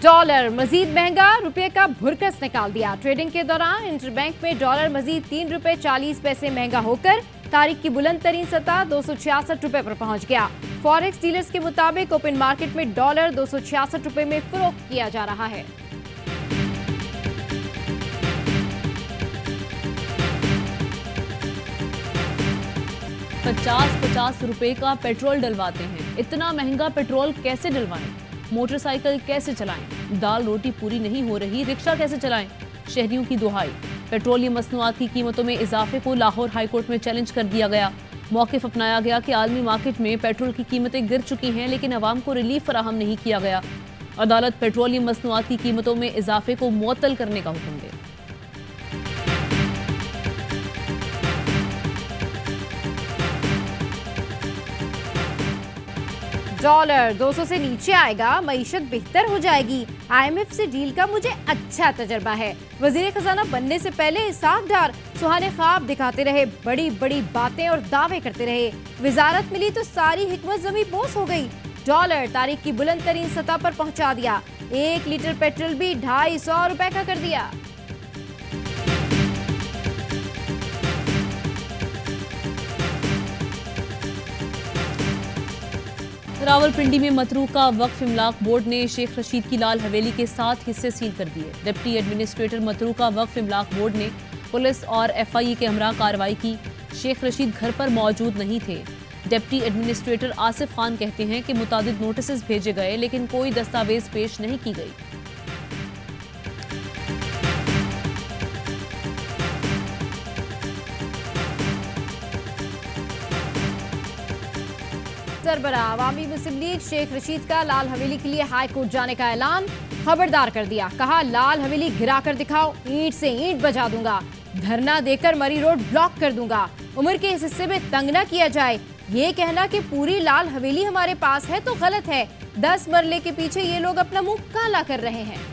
Dollar मजीद महंगा, रुपये का भुरकस निकाल दिया। ट्रेडिंग के दौरान इंटरबैंक में डॉलर मजीद 3 रुपए 40 पैसे महंगा होकर तारीख की बुलंद तरीन सतह 266 रुपए पर पहुंच गया। फॉरेक्स डीलर्स के मुताबिक ओपन मार्केट में डॉलर 266 रुपए में फरोख्त किया जा रहा है। ₹50 रुपए का पेट्रोल डलवाते हैं। इतना महंगा पेट्रोल कैसे डलवाएं? मोटरसाइकिल कैसे चलाएं? दाल रोटी पूरी नहीं हो रही, रिक्शा कैसे चलाएं? शहरियों की दुहाई। पेट्रोलियम मसनूआत की कीमतों में इजाफे को लाहौर हाईकोर्ट में चैलेंज कर दिया गया। मौक़िफ़ अपनाया गया कि आलमी मार्केट में पेट्रोल की कीमतें गिर चुकी हैं, लेकिन अवाम को रिलीफ फराहम नहीं किया गया। अदालत पेट्रोलियम मसनूआत की कीमतों में इजाफे को मुअत्तल करने का हुक्म दे। डॉलर 200 से नीचे आएगा, मईशत बेहतर हो जाएगी। IMF से डील का मुझे अच्छा तजर्बा है। वजीर खजाना बनने से पहले इसाक डार सुहाने ख्वाब दिखाते रहे, बड़ी बड़ी बातें और दावे करते रहे। वजारत मिली तो सारी हिकमत जमी बोस हो गई। डॉलर तारीख की बुलंद तरीन सतह पर पहुंचा दिया। 1 लीटर पेट्रोल भी 250 रुपए का कर दिया। रावलपिंडी में मतरूका वक्फ इमलाक बोर्ड ने शेख रशीद की लाल हवेली के 7 हिस्से सील कर दिए। डिप्टी एडमिनिस्ट्रेटर मतरूका वक्फ इमलाक बोर्ड ने पुलिस और FIE के हमरा कार्रवाई की। शेख रशीद घर पर मौजूद नहीं थे। डिप्टी एडमिनिस्ट्रेटर आसिफ खान कहते हैं कि मुतादिद नोटिस भेजे गए, लेकिन कोई दस्तावेज पेश नहीं की गई। सरबराह अवामी मुस्लिम लीग शेख रशीद का लाल हवेली के लिए हाई कोर्ट जाने का ऐलान खबरदार कर दिया। कहा, लाल हवेली गिरा कर दिखाओ, ईंट से ईंट बजा दूंगा, धरना देकर मरी रोड ब्लॉक कर दूंगा। उम्र के इस हिस्से में तंग न किया जाए। ये कहना कि पूरी लाल हवेली हमारे पास है तो गलत है। 10 मरले के पीछे ये लोग अपना मुंह काला कर रहे हैं।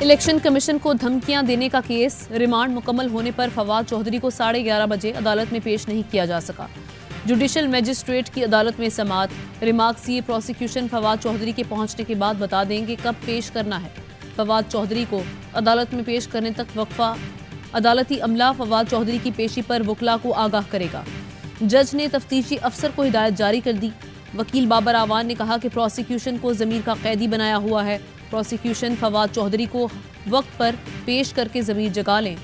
इलेक्शन कमीशन को धमकियां देने का केस रिमांड मुकम्मल होने पर फवाद चौधरी को 11:30 बजे अदालत में पेश नहीं किया जा सका। जुडिशल मजिस्ट्रेट की अदालत में समाअत। Remark CA prosecution Fawad Chaudhry के पहुंचने के बाद बता देंगे कब पेश करना है। फवाद चौधरी को अदालत में पेश करने तक वक्फा। अदालती अमला फवाद चौधरी की पेशी पर वकला को आगाह करेगा। जज ने तफ्तीशी अफसर को हिदायत जारी कर दी। वकील बाबर आवान ने कहा कि प्रोसिक्यूशन को ज़मीर का कैदी बनाया हुआ है। प्रोसिक्यूशन फवाद चौधरी को वक्त पर पेश करके ज़मीर जगा लें।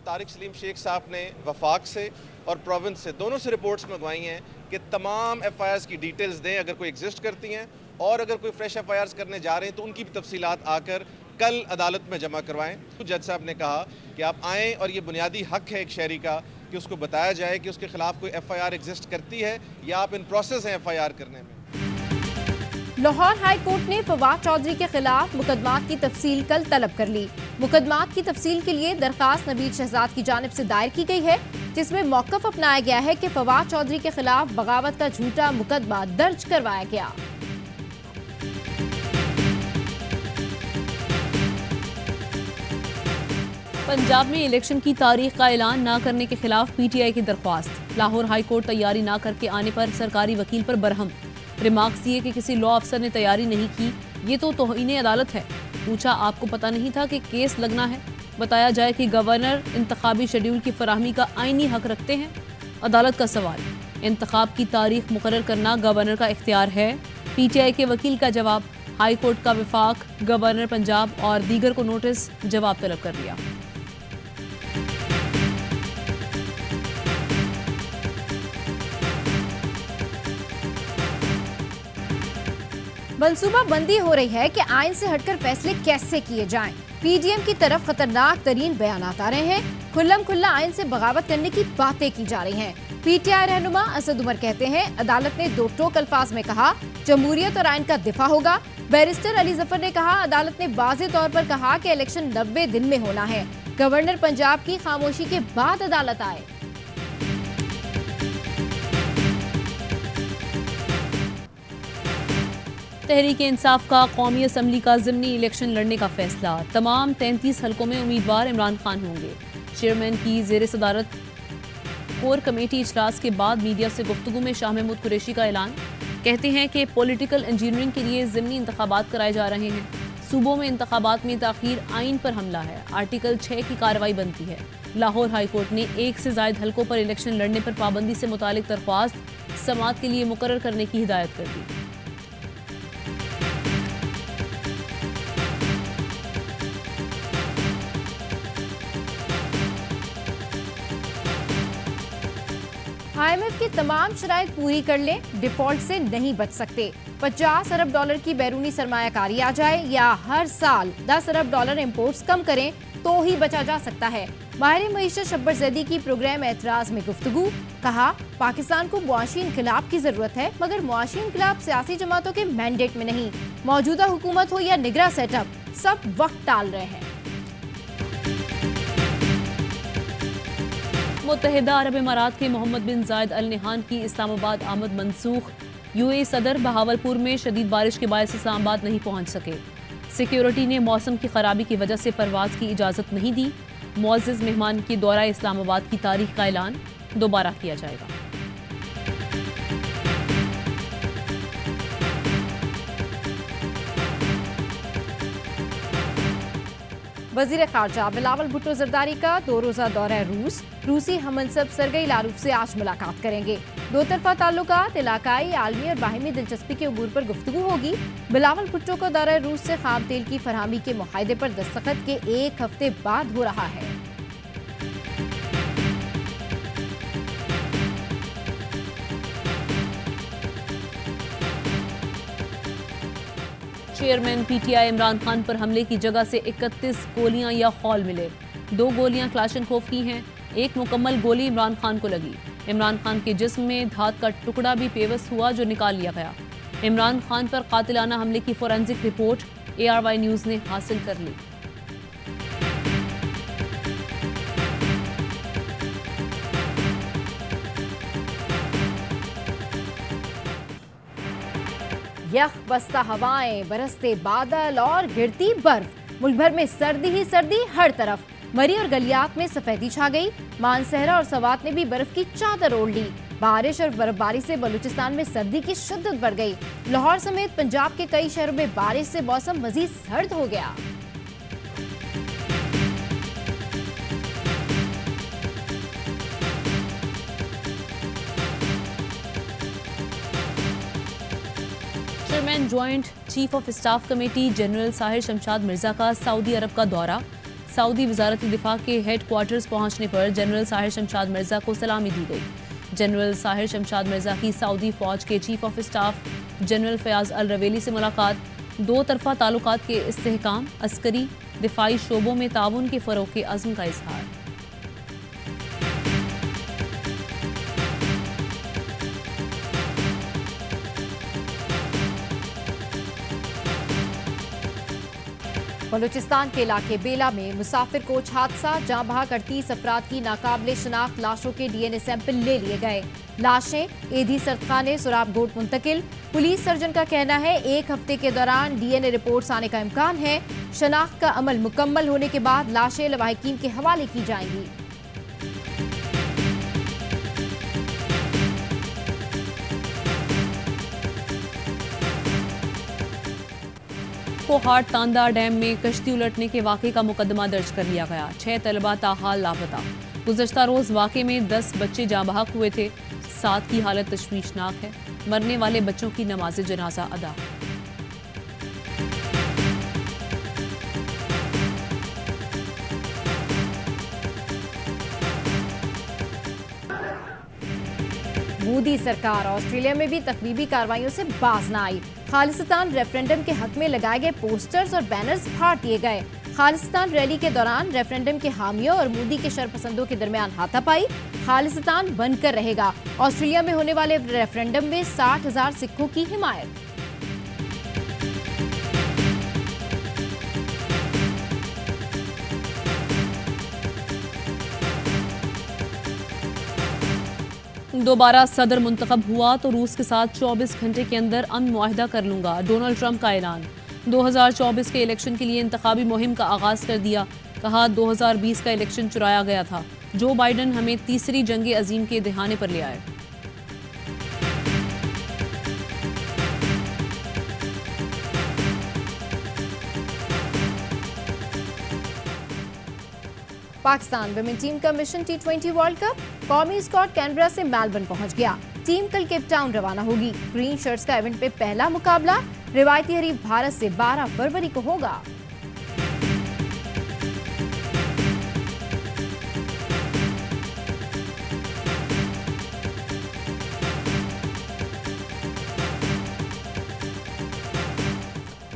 तारिक सलीम शेख साहब ने वफाक से और प्रोविंस से दोनों से रिपोर्ट्स मंगवाई हैं कि तमाम FIRs की डिटेल्स दें अगर कोई एग्जिस्ट करती हैं, और अगर कोई फ्रेश FIRs करने जा रहे हैं तो उनकी भी तफसीलात आकर कल अदालत में जमा करवाएं। तो जज साहब ने कहा कि आप आएँ और ये बुनियादी हक है एक शहरी का कि उसको बताया जाए कि उसके खिलाफ कोई FIR एग्जिस्ट करती है या आप इन प्रोसेस हैं FIR करने में। लाहौर हाई कोर्ट ने फवाद चौधरी के खिलाफ मुकदमात की तफसील कल तलब कर ली। मुकदमात की तफसील के लिए दरखास्त नबील शहजाद की जानिब से दायर की गई है, जिसमें मौक़िफ़ अपनाया गया है कि फवाद चौधरी के खिलाफ बगावत का झूठा मुकदमा दर्ज करवाया गया। पंजाब में इलेक्शन की तारीख का ऐलान न करने के खिलाफ PTI की दरख्वास्त। लाहौर हाई कोर्ट तैयारी न करके आने पर सरकारी वकील पर बरहम। रिमार्क सीए कि किसी लॉ अफसर ने तैयारी नहीं की, ये तो तौहीन अदालत है। पूछा, आपको पता नहीं था कि केस लगना है? बताया जाए कि गवर्नर इंतखाबी शेड्यूल की फराहमी का आईनी हक रखते हैं। अदालत का सवाल, इंतखाब की तारीख मुकर्रर करना गवर्नर का इख्तियार है। PTI के वकील का जवाब, हाई कोर्ट का विफाक गवर्नर पंजाब और दीगर को नोटिस जवाब तलब कर लिया। मंसूबा बंदी हो रही है कि आइन से हटकर फैसले कैसे किए जाएं। PDM की तरफ खतरनाक तरीन बयानात आ रहे हैं। खुल्लम खुल्ला आइन से बगावत करने की बातें की जा रही हैं। PTI रहनुमा असद उमर कहते हैं, अदालत ने 2 टोक अल्फाज में कहा जमहूरियत और आइन का दिफा होगा। बैरिस्टर अली जफर ने कहा, अदालत ने वाज़ेह तौर पर कहा कि इलेक्शन 90 दिन में होना है। गवर्नर पंजाब की खामोशी के बाद अदालत आए। तहरीक इंसाफ का कौमी असम्बली का ज़िमनी इलेक्शन लड़ने का फैसला। तमाम 33 हलकों में उम्मीदवार इमरान खान होंगे। चेयरमैन की ज़ेर सदारत कोर कमेटी इजलास के बाद मीडिया से गुफ्तगू में शाह महमूद कुरैशी का ऐलान। कहते हैं कि पॉलिटिकल इंजीनियरिंग के लिए ज़िमनी इंतखाबात कराए जा रहे हैं। सूबों में इंतखाबात में ताख़ीर आइन पर हमला है। आर्टिकल 6 की कार्रवाई बनती है। लाहौर हाई कोर्ट ने 1 से ज़ायद हलकों पर इलेक्शन लड़ने पर पाबंदी से मुतालिक दरख्वास्त समाअत के लिए मुकर्रर करने की हिदायत कर दी। IMF की तमाम शराइत पूरी कर लें, डिफॉल्ट से नहीं बच सकते। 50 अरब डॉलर की बैरूनी सरमायाकारी आ जाए या हर साल 10 अरब डॉलर इंपोर्ट्स कम करें तो ही बचा जा सकता है। माहिर मईशत शब्बर जैदी की प्रोग्राम एतराज में गुफ्तगू। कहा, पाकिस्तान को मुआशी इनकलाब की जरूरत है, मगर मुआशी इनकलाब सियासी जमातों के मैंडेट में नहीं। मौजूदा हुकूमत हो या निगरां सेटअप, सब वक्त टाल रहे हैं। मुत्तहिदा अरब इमारात के मोहम्मद बिन जायद अल नहान की इस्लामाबाद आमद मनसूख। UAE सदर बहावलपुर में शदीद बारिश के बायस इस्लामाबाद नहीं पहुंच सके। सिक्योरिटी ने मौसम की खराबी की वजह से परवाज की इजाज़त नहीं दी। मुअज़्ज़ज़ मेहमान के दौरा इस्लामाबाद की तारीख का ऐलान दोबारा किया जाएगा। वज़ीर ख़ारजा बिलावल भुट्टो ज़रदारी का 2 रोज़ा दौरा रूस। रूसी हममनसब सरगई लारूफ से आज मुलाकात करेंगे। दो तरफा ताल्लुकात, इलाकाई, आलमी और बाहिमी दिलचस्पी के उमूर पर गुफ्तगू होगी। बिलावल भुट्टो का दौरा रूस से खाम तेल की फरहमी के मुआहदे पर दस्तखत के 1 हफ्ते बाद हो रहा है। चेयरमैन PTI इमरान खान पर हमले की जगह से 31 गोलियां या खौल मिले। 2 गोलियां क्लाशनकोफ की हैं, 1 मुकम्मल गोली इमरान खान को लगी। इमरान खान के जिस्म में धात का टुकड़ा भी पेवस्त हुआ जो निकाल लिया गया। इमरान खान पर कातिलाना हमले की फोरेंसिक रिपोर्ट ARY न्यूज़ ने हासिल कर ली। यख बस्ता हवाएं, बरसते बादल और गिरती बर्फ। मुल्क भर में सर्दी ही सर्दी हर तरफ। मरी और गलियात में सफेदी छा गई। मानसहरा और सवात ने भी बर्फ की चादर ओढ़ ली। बारिश और बर्फबारी से बलूचिस्तान में सर्दी की शिद्दत बढ़ गई। लाहौर समेत पंजाब के कई शहरों में बारिश से मौसम मजीद सर्द हो गया। Chairman joint chief of staff committee general Sahir Shamshad Mirza का सऊदी अरब का दौरा। सऊदी वजारत दिफा के हेड क्वार्टर्स पहुंचने पर जनरल साहिर शमशाद मिर्जा को सलामी दी गई। जनरल साहिर शमशाद मिर्जा की सऊदी फौज के chief of staff general Fayyad al Ruwaili से मुलाकात। 2 तरफा ताल्लुकात के इस्तेहकाम, अस्करी दिफाई शोबों में ताउन के फ़रोग़ के अज़्म का इजहार। बलूचिस्तान के इलाके बेला में मुसाफिर कोच हादसा, जहां बहाक 38 अफराद की नाकाबिले शनाख्त लाशों के DNA सैंपल ले लिए गए। लाशें एधी सरखाने सुराबगोट मुंतकिल। पुलिस सर्जन का कहना है 1 हफ्ते के दौरान DNA रिपोर्ट्स आने का इम्कान है। शनाख्त का अमल मुकम्मल होने के बाद लाशें लवाहिकीन के हवाले की जाएंगी। कोहाट तांदा डैम में कश्ती उलटने के वाक़े का मुकदमा दर्ज कर लिया गया। 6 तलबा ताहाल लापता। गुज़श्ता रोज़ वाक़े में 10 बच्चे जाँ बहक हुए थे। 7 की हालत तशवीशनाक है। मरने वाले बच्चों की नमाज जनाजा अदा। मोदी सरकार ऑस्ट्रेलिया में भी तकरीबी कार्रवाइयों से बाज न आई। खालिस्तान रेफरेंडम के हक में लगाए गए पोस्टर्स और बैनर्स फाड़ दिए गए। खालिस्तान रैली के दौरान रेफरेंडम के हामियों और मोदी के शरपसंदों के दरमियान हाथापाई। खालिस्तान बनकर रहेगा। ऑस्ट्रेलिया में होने वाले रेफरेंडम में 60,000 सिखों की हिमायत। दोबारा सदर मुंतखब हुआ तो रूस के साथ 24 घंटे के अंदर अमन मुआहिदा कर लूंगा, डोनाल्ड ट्रंप का ऐलान। 2024 के इलेक्शन के लिए इंतखाबी मुहिम का आगाज कर दिया, कहा 2020 का इलेक्शन चुराया गया था। जो बाइडन हमें तीसरी जंग अजीम के दहाने पर ले आए। पाकिस्तान विमेन टीम का मिशन T20 वर्ल्ड कप। कौमी स्क्वाड कैनबरा से मेलबर्न पहुंच गया। टीम कल केप टाउन रवाना होगी। ग्रीन शर्ट्स का इवेंट पे पहला मुकाबला रिवायती हरीफ भारत से 12 फरवरी को होगा।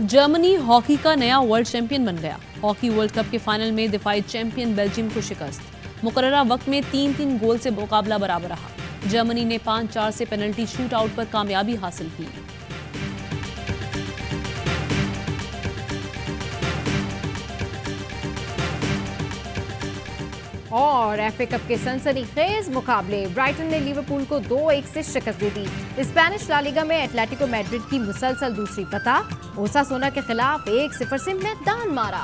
जर्मनी हॉकी का नया वर्ल्ड चैंपियन बन गया। हॉकी वर्ल्ड कप के फाइनल में दिफाई चैंपियन बेल्जियम को शिकस्त। मुकर्ररा वक्त में 3-3 गोल से मुकाबला बराबर रहा। जर्मनी ने 5-4 से पेनल्टी शूट आउट पर कामयाबी हासिल की। और एफए कप के सनसनीखेज मुकाबले, ब्राइटन ने लिवरपूल को 2-1 से शिकस्त दे दी। स्पेनिश ला लीगा में एटलेटिको मैड्रिड की मुसलसल दूसरी फतह। ओसासुना के खिलाफ 1-0 से मैदान मारा।